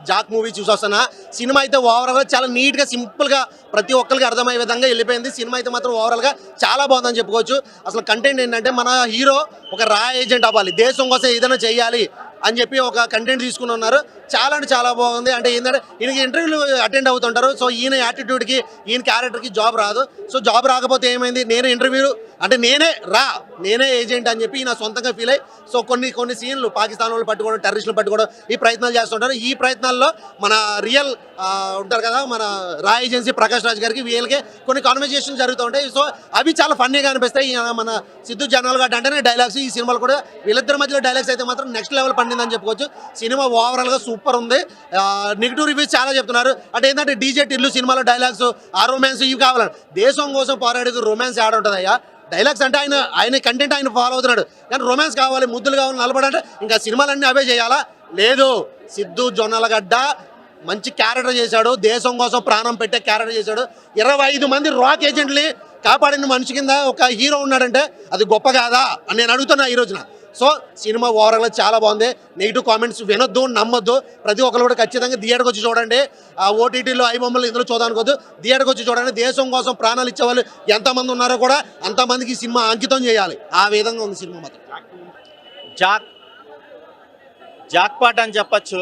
Jack movie చూసొస్తున్నా. సినిమా అయితే ఓవరాల్ గా చాలా నీట్ గా సింపుల్ గా ప్రతి ఒక్కరికి అర్థమయ్యే విధంగా వెళ్ళిపోయింది. సినిమా అయితే మాత్రం ఓవరాల్ గా చాలా బాగుందని చెప్పుకోవచ్చు. అసలు కంటెంట్ ఏంటంటే మన హీరో ఒక రా ఏజెంట్ అవ్వాలి, దేశం కోసం ఏదైనా చేయాలి అని చెప్పి ఒక కంటెంట్ తీసుకుని ఉన్నారు. చాలా అంటే చాలా బాగుంది. అంటే ఏంటంటే ఈయనకి ఇంటర్వ్యూలు అటెండ్ అవుతుంటారు. సో ఈయన యాటిట్యూడ్కి ఈయన క్యారెక్టర్కి జాబ్ రాదు. సో జాబ్ రాకపోతే ఏమైంది, నేను ఇంటర్వ్యూ అంటే నేనే ఏజెంట్ అని చెప్పి ఈయన సొంతంగా ఫీల్ అయ్యి సో కొన్ని సీన్లు పాకిస్తాన్ వాళ్ళు పట్టుకోవడం, టెర్రరిస్టులు పట్టుకోవడం ఈ ప్రయత్నాలు చేస్తుంటారు. ఈ ప్రయత్నాల్లో మన రియల్ ఉంటారు కదా మన రా ఏజెన్సీ ప్రకాష్ రాజ్ గారికి వీళ్ళకి కొన్ని కాన్వర్జేషన్ జరుగుతూ ఉంటాయి. సో అవి చాలా ఫన్నీగా అనిపిస్తాయి. మన సిద్ధు జనాల్ గడ్డ అంటేనే డైలాగ్స్, ఈ సినిమాలు కూడా వీళ్ళిద్దరి మధ్యలో డైలాగ్స్ అయితే మాత్రం నెక్స్ట్ లెవెల్ పండిందని చెప్పుకోవచ్చు. సినిమా ఓవరాల్గా సూపర్ ఉంది. నెగిటివ్ రివ్యూస్ చాలా చెప్తున్నారు. అంటే ఏంటంటే డీజే టిల్లు సినిమాలో డైలాగ్స్, ఆ రొమాన్స్ ఇవి కావాలని. దేశం కోసం పోరాడేది రొమాన్స్ యాడ్ ఉంటుంది అయ్యా. డైలాగ్స్ అంటే ఆయన కంటెంట్ ఆయన ఫాలో అవుతున్నాడు, కానీ రొమాన్స్ కావాలి, ముద్దులు కావాలి, నలబడంటే ఇంకా సినిమాలన్నీ అవే చేయాలా? లేదు. సిద్ధు జొన్నలగడ్డ మంచి క్యారెక్టర్ చేశాడు, దేశం కోసం ప్రాణం పెట్టే క్యారెక్టర్ చేశాడు. 25 మంది రాక్ ఏజెంట్ని కాపాడిన మనిషి కింద ఒక హీరో ఉన్నాడంటే అది గొప్ప కాదా అని నేను అడుగుతున్నా ఈ రోజున. సో సినిమా ఓవరాల్గా చాలా బాగుంది. నెగిటివ్ కామెంట్స్ వినొద్దు, నమ్మొద్దు. ప్రతి ఒక్కరు కూడా ఖచ్చితంగా థియేటర్కి వచ్చి చూడండి. ఆ ఓటీటీలో ఐబొమ్మలు ఇందులో చూడాలనుకోవద్దు, థియేటర్కి వచ్చి చూడండి. దేశం కోసం ప్రాణాలు ఇచ్చేవాళ్ళు ఎంతమంది ఉన్నారో కూడా అంతమందికి ఈ సినిమా అంకితం చేయాలి. ఆ విధంగా ఉంది సినిమా మాత్రం. జాక్ పాట్ అని చెప్పచ్చు.